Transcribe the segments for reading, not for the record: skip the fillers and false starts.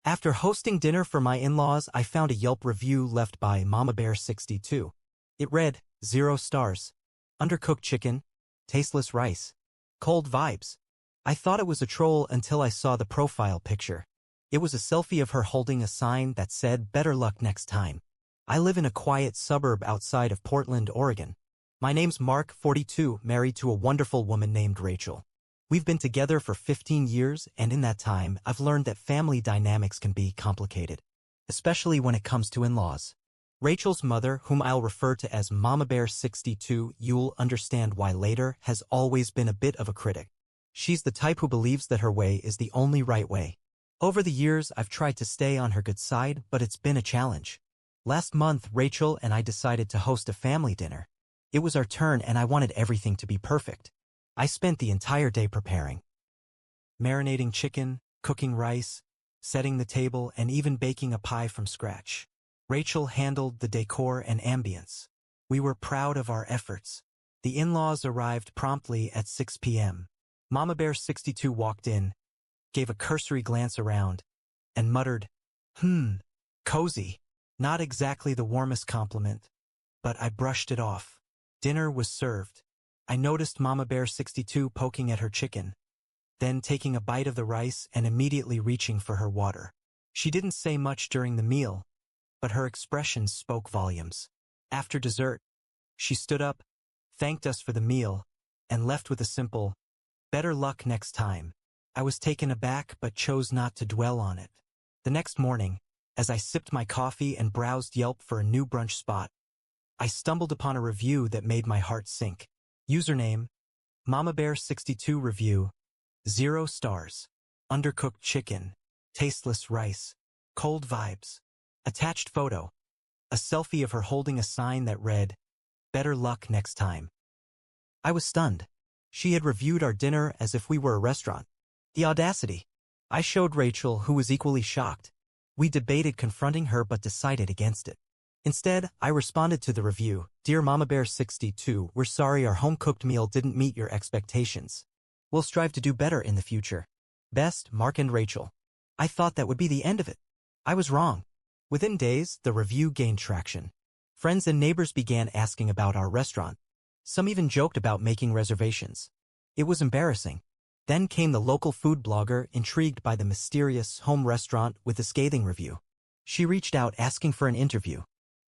After hosting dinner for my in-laws, I found a Yelp review left by Mamabear62. It read, 0 stars. Undercooked chicken, tasteless rice, cold vibes. I thought it was a troll until I saw the profile picture. It was a selfie of her holding a sign that said, better luck next time. I live in a quiet suburb outside of Portland, Oregon. My name's Mark, 42, married to a wonderful woman named Rachel. We've been together for 15 years, and in that time, I've learned that family dynamics can be complicated, especially when it comes to in-laws. Rachel's mother, whom I'll refer to as Mamabear62, you'll understand why later, has always been a bit of a critic. She's the type who believes that her way is the only right way. Over the years, I've tried to stay on her good side, but it's been a challenge. Last month, Rachel and I decided to host a family dinner. It was our turn and I wanted everything to be perfect. I spent the entire day preparing. Marinating chicken, cooking rice, setting the table, and even baking a pie from scratch. Rachel handled the decor and ambience. We were proud of our efforts. The in-laws arrived promptly at 6 p.m. Mamabear62 walked in, gave a cursory glance around, and muttered, cozy. Not exactly the warmest compliment, but I brushed it off. Dinner was served. I noticed Mamabear62 poking at her chicken, then taking a bite of the rice and immediately reaching for her water. She didn't say much during the meal, but her expressions spoke volumes. After dessert, she stood up, thanked us for the meal, and left with a simple, better luck next time. I was taken aback but chose not to dwell on it. The next morning, as I sipped my coffee and browsed Yelp for a new brunch spot, I stumbled upon a review that made my heart sink. Username, Mamabear62 review, 0 stars. Undercooked chicken, tasteless rice, cold vibes. Attached photo, a selfie of her holding a sign that read, better luck next time. I was stunned. She had reviewed our dinner as if we were a restaurant. The audacity. I showed Rachel, who was equally shocked. We debated confronting her but decided against it. Instead, I responded to the review, Dear Mamabear62, we're sorry our home-cooked meal didn't meet your expectations. We'll strive to do better in the future. Best, Mark and Rachel. I thought that would be the end of it. I was wrong. Within days, the review gained traction. Friends and neighbors began asking about our restaurant. Some even joked about making reservations. It was embarrassing. Then came the local food blogger, intrigued by the mysterious home restaurant with a scathing review. She reached out asking for an interview.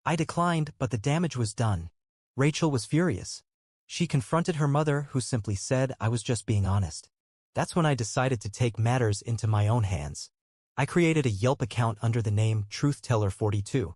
I declined, but the damage was done. Rachel was furious. She confronted her mother, who simply said I was just being honest. That's when I decided to take matters into my own hands. I created a Yelp account under the name TruthTeller42.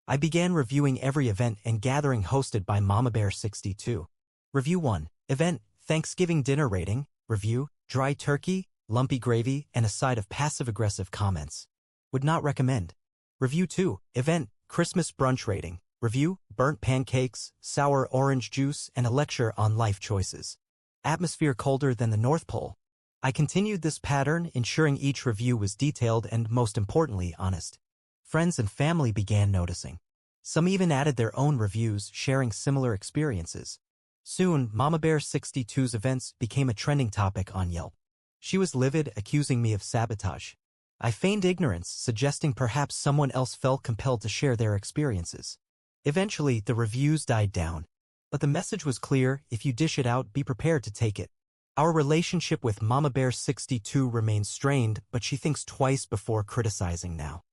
I began reviewing every event and gathering hosted by Mamabear62. Review 1. Event, Thanksgiving dinner rating. Review, dry turkey, lumpy gravy, and a side of passive-aggressive comments. Would not recommend. Review 2. Event, Christmas brunch rating. Review, burnt pancakes, sour orange juice, and a lecture on life choices. Atmosphere colder than the North Pole. I continued this pattern, ensuring each review was detailed and, most importantly, honest. Friends and family began noticing. Some even added their own reviews, sharing similar experiences. Soon, Mamabear62's events became a trending topic on Yelp. She was livid, accusing me of sabotage. I feigned ignorance, suggesting perhaps someone else felt compelled to share their experiences. Eventually, the reviews died down. But the message was clear: if you dish it out, be prepared to take it. Our relationship with Mamabear62 remains strained, but she thinks twice before criticizing now.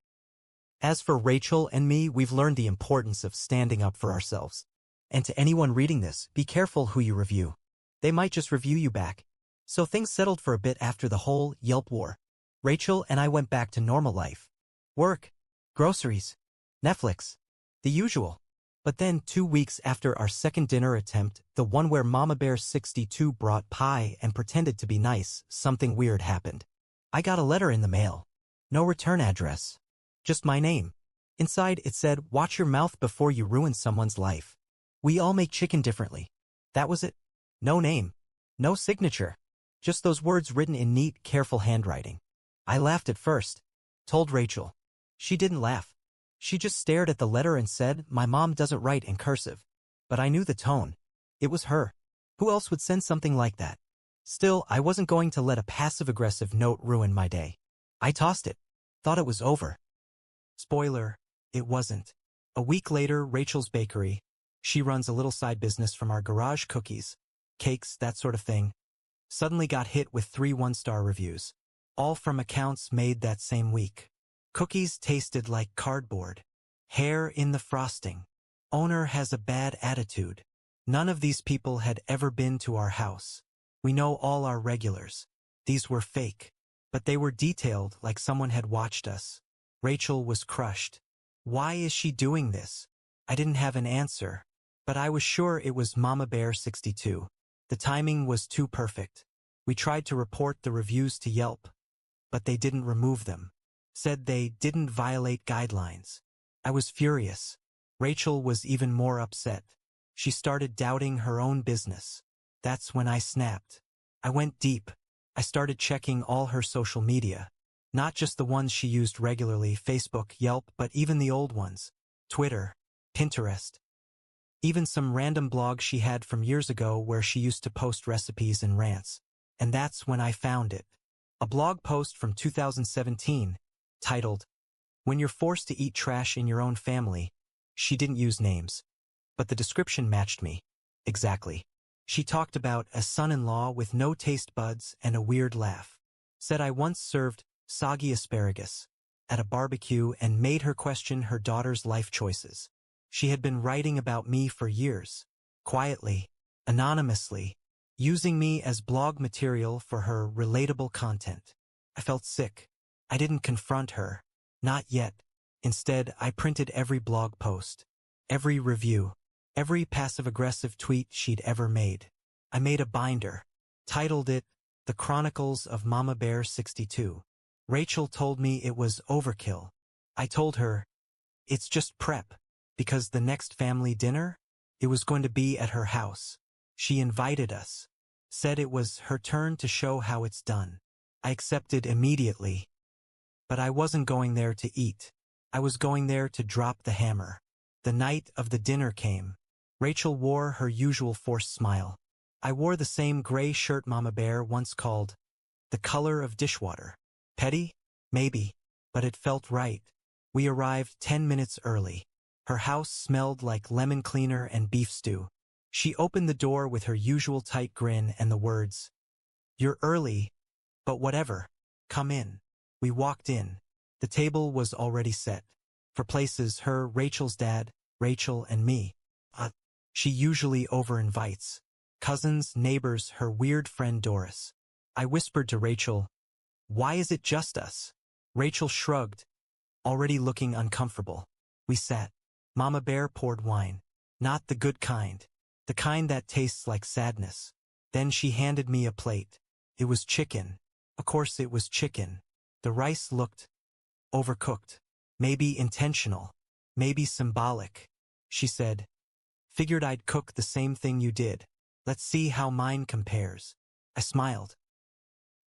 As for Rachel and me, we've learned the importance of standing up for ourselves. And to anyone reading this, be careful who you review. They might just review you back. So things settled for a bit after the whole Yelp war. Rachel and I went back to normal life. Work, groceries, Netflix, the usual. But then 2 weeks after our second dinner attempt, the one where Mamabear62 brought pie and pretended to be nice, something weird happened. I got a letter in the mail. No return address. Just my name. Inside it said, watch your mouth before you ruin someone's life. We all make chicken differently. That was it. No name. No signature. Just those words written in neat, careful handwriting. I laughed at first. Told Rachel. She didn't laugh. She just stared at the letter and said, my mom doesn't write in cursive. But I knew the tone. It was her. Who else would send something like that? Still, I wasn't going to let a passive-aggressive note ruin my day. I tossed it. Thought it was over. Spoiler, it wasn't. A week later, Rachel's Bakery. She runs a little side business from our garage, cookies, cakes, that sort of thing. Suddenly got hit with 3 one-star reviews. All from accounts made that same week. Cookies tasted like cardboard. Hair in the frosting. Owner has a bad attitude. None of these people had ever been to our house. We know all our regulars. These were fake. But they were detailed like someone had watched us. Rachel was crushed. Why is she doing this? I didn't have an answer. But I was sure it was Mamabear62. The timing was too perfect. We tried to report the reviews to Yelp, but they didn't remove them. Said they didn't violate guidelines. I was furious. Rachel was even more upset. She started doubting her own business. That's when I snapped. I went deep. I started checking all her social media. Not just the ones she used regularly, Facebook, Yelp, but even the old ones. Twitter, Pinterest. Even some random blogs she had from years ago where she used to post recipes and rants. And that's when I found it. A blog post from 2017, titled, "When You're Forced to Eat Trash in Your Own Family." She didn't use names. But the description matched me. Exactly. She talked about a son-in-law with no taste buds and a weird laugh. Said I once served soggy asparagus at a barbecue and made her question her daughter's life choices. She had been writing about me for years, quietly, anonymously, using me as blog material for her relatable content. I felt sick. I didn't confront her. Not yet. Instead, I printed every blog post, every review, every passive-aggressive tweet she'd ever made. I made a binder, titled it, "The Chronicles of Mamabear62. Rachel told me it was overkill. I told her, it's just prep, because the next family dinner, it was going to be at her house. She invited us. Said it was her turn to show how it's done. I accepted immediately. But I wasn't going there to eat. I was going there to drop the hammer. The night of the dinner came. Rachel wore her usual forced smile. I wore the same gray shirt Mama Bear once called the color of dishwater. Petty? Maybe. But it felt right. We arrived 10 minutes early. Her house smelled like lemon cleaner and beef stew. She opened the door with her usual tight grin and the words, "You're early, but whatever. Come in." We walked in. The table was already set. For places, her, Rachel's dad, Rachel, and me. She usually over-invites. Cousins, neighbors, her weird friend Doris. I whispered to Rachel, "Why is it just us?" Rachel shrugged, already looking uncomfortable. We sat. Mama Bear poured wine. Not the good kind. The kind that tastes like sadness. Then she handed me a plate. It was chicken. Of course it was chicken. The rice looked overcooked. Maybe intentional. Maybe symbolic. She said, "Figured I'd cook the same thing you did. Let's see how mine compares." I smiled.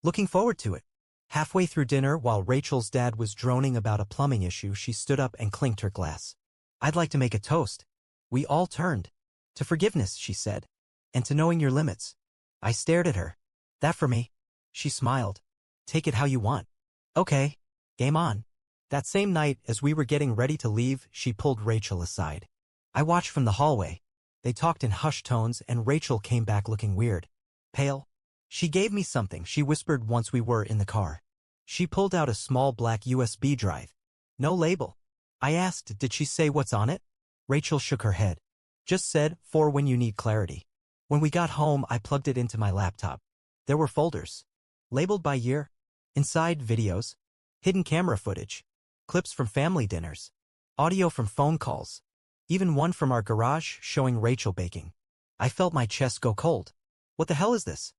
Looking forward to it. Halfway through dinner, while Rachel's dad was droning about a plumbing issue, she stood up and clinked her glass. "I'd like to make a toast." We all turned. "To forgiveness," she said, "and to knowing your limits." I stared at her. "That for me?" She smiled. "Take it how you want." "Okay. Game on." That same night, as we were getting ready to leave, she pulled Rachel aside. I watched from the hallway. They talked in hushed tones, and Rachel came back looking weird. Pale. "She gave me something," she whispered once we were in the car. She pulled out a small black USB drive. No label. I asked, "Did she say what's on it?" Rachel shook her head. "Just said, for when you need clarity." When we got home, I plugged it into my laptop. There were folders, labeled by year. Inside, videos, hidden camera footage, clips from family dinners, audio from phone calls, even one from our garage showing Rachel baking. I felt my chest go cold. What the hell is this?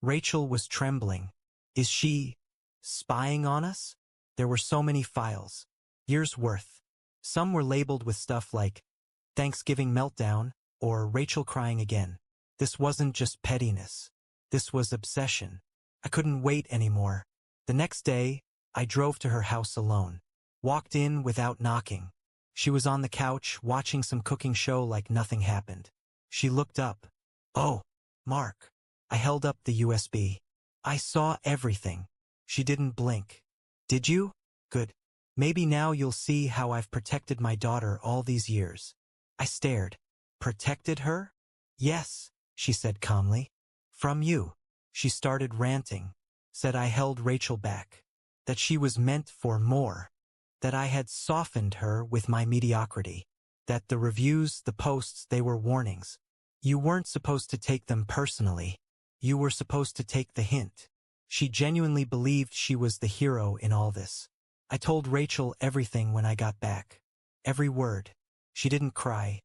Rachel was trembling. Is she spying on us? There were so many files. Years worth. Some were labeled with stuff like Thanksgiving meltdown or Rachel crying again. This wasn't just pettiness. This was obsession. I couldn't wait anymore. The next day, I drove to her house alone. Walked in without knocking. She was on the couch watching some cooking show like nothing happened. She looked up. "Oh, Mark." I held up the USB. "I saw everything." She didn't blink. "Did you?" Good. Maybe now you'll see how I've protected my daughter all these years. I stared. Protected her? Yes, she said calmly. From you. She started ranting. Said I held Rachel back. That she was meant for more. That I had softened her with my mediocrity. That the reviews, the posts, they were warnings. You weren't supposed to take them personally. You were supposed to take the hint. She genuinely believed she was the hero in all this. I told Rachel everything when I got back. Every word. She didn't cry.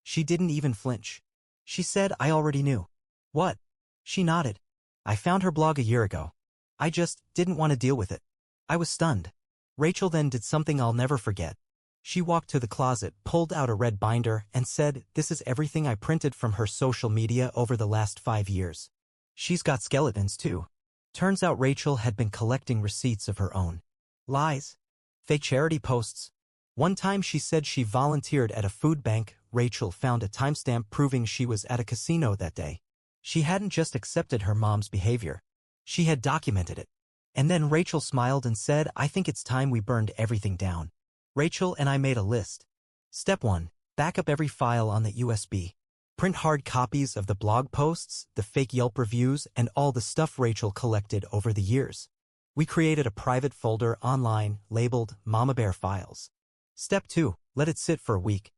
She didn't even flinch. She said I already knew. What? She nodded. I found her blog a year ago. I just didn't want to deal with it. I was stunned. Rachel then did something I'll never forget. She walked to the closet, pulled out a red binder, and said, "This is everything I printed from her social media over the last 5 years. She's got skeletons too." Turns out Rachel had been collecting receipts of her own. Lies. Fake charity posts. One time she said she volunteered at a food bank. Rachel found a timestamp proving she was at a casino that day. She hadn't just accepted her mom's behavior. She had documented it. And then Rachel smiled and said, "I think it's time we burned everything down." Rachel and I made a list. Step 1. Back up every file on the USB. Print hard copies of the blog posts, the fake Yelp reviews, and all the stuff Rachel collected over the years. We created a private folder online labeled Mama Bear Files. Step 2. Let it sit for a week.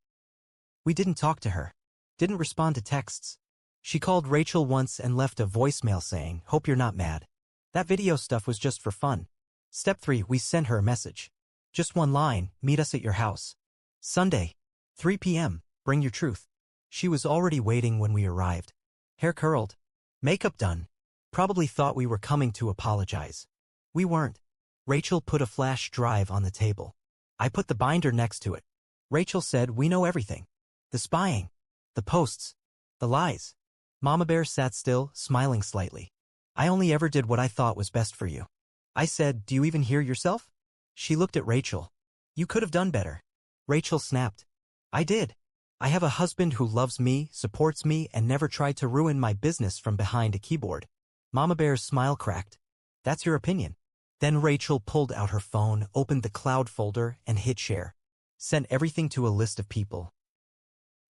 We didn't talk to her. Didn't respond to texts. She called Rachel once and left a voicemail saying, "Hope you're not mad. That video stuff was just for fun." Step 3. We sent her a message. Just one line, "Meet us at your house. Sunday, 3 p.m., bring your truth." She was already waiting when we arrived. Hair curled. Makeup done. Probably thought we were coming to apologize. We weren't. Rachel put a flash drive on the table. I put the binder next to it. Rachel said, "We know everything. The spying. The posts. The lies." Mama Bear sat still, smiling slightly. "I only ever did what I thought was best for you." I said, "Do you even hear yourself?" She looked at Rachel. "You could have done better." Rachel snapped. "I did. I have a husband who loves me, supports me, and never tried to ruin my business from behind a keyboard." Mama Bear's smile cracked. "That's your opinion." Then Rachel pulled out her phone, opened the cloud folder, and hit share. Sent everything to a list of people.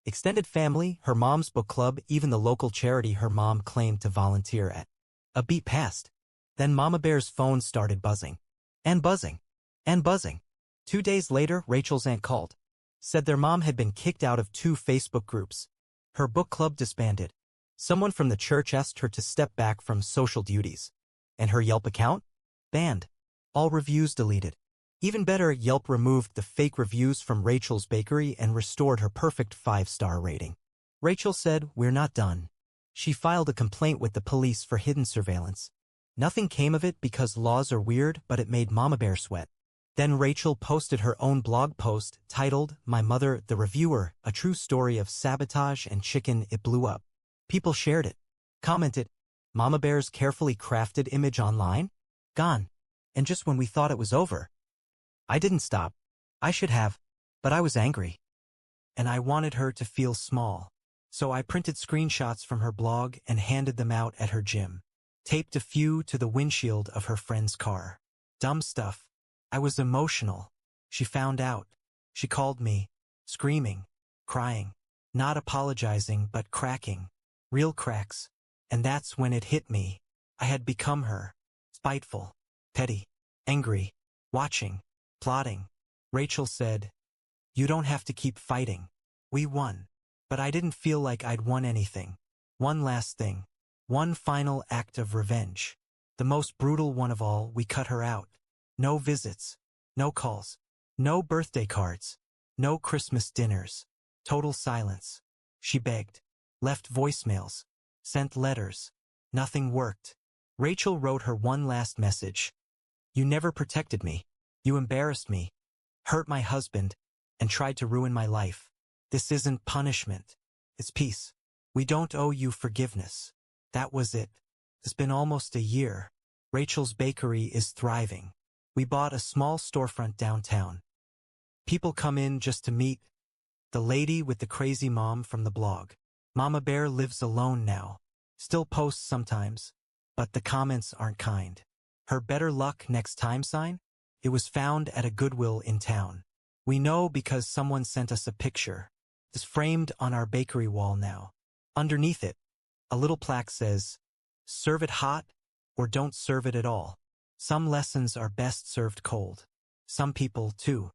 Extended family, her mom's book club, even the local charity her mom claimed to volunteer at. A beat passed. Then Mama Bear's phone started buzzing. And buzzing. And buzzing. 2 days later, Rachel's aunt called. Said their mom had been kicked out of 2 Facebook groups. Her book club disbanded. Someone from the church asked her to step back from social duties. And her Yelp account? Banned. All reviews deleted. Even better, Yelp removed the fake reviews from Rachel's bakery and restored her perfect 5-star rating. Rachel said, "We're not done." She filed a complaint with the police for hidden surveillance. Nothing came of it because laws are weird, but it made Mama Bear sweat. Then Rachel posted her own blog post titled, "My Mother, the Reviewer, a True Story of Sabotage and Chicken." It blew up. People shared it. Commented. Mama Bear's carefully crafted image online? Gone. And just when we thought it was over. I didn't stop. I should have. But I was angry. And I wanted her to feel small. So I printed screenshots from her blog and handed them out at her gym. Taped a few to the windshield of her friend's car. Dumb stuff. I was emotional. She found out. She called me, screaming, crying, not apologizing but cracking. Real cracks. And that's when it hit me. I had become her. Spiteful, petty, angry, watching, plotting. Rachel said, "You don't have to keep fighting. We won." But I didn't feel like I'd won anything. One last thing. One final act of revenge. The most brutal one of all, we cut her out. No visits. No calls. No birthday cards. No Christmas dinners. Total silence. She begged. Left voicemails. Sent letters. Nothing worked. Rachel wrote her one last message. "You never protected me. You embarrassed me. Hurt my husband. And tried to ruin my life. This isn't punishment. It's peace. We don't owe you forgiveness." That was it. It's been almost a year. Rachel's bakery is thriving. We bought a small storefront downtown. People come in just to meet the lady with the crazy mom from the blog. Mama Bear lives alone now. Still posts sometimes, but the comments aren't kind. Her better luck next time sign? It was found at a Goodwill in town. We know because someone sent us a picture. It's framed on our bakery wall now. Underneath it, a little plaque says, "Serve it hot or don't serve it at all. Some lessons are best served cold." Some people, too,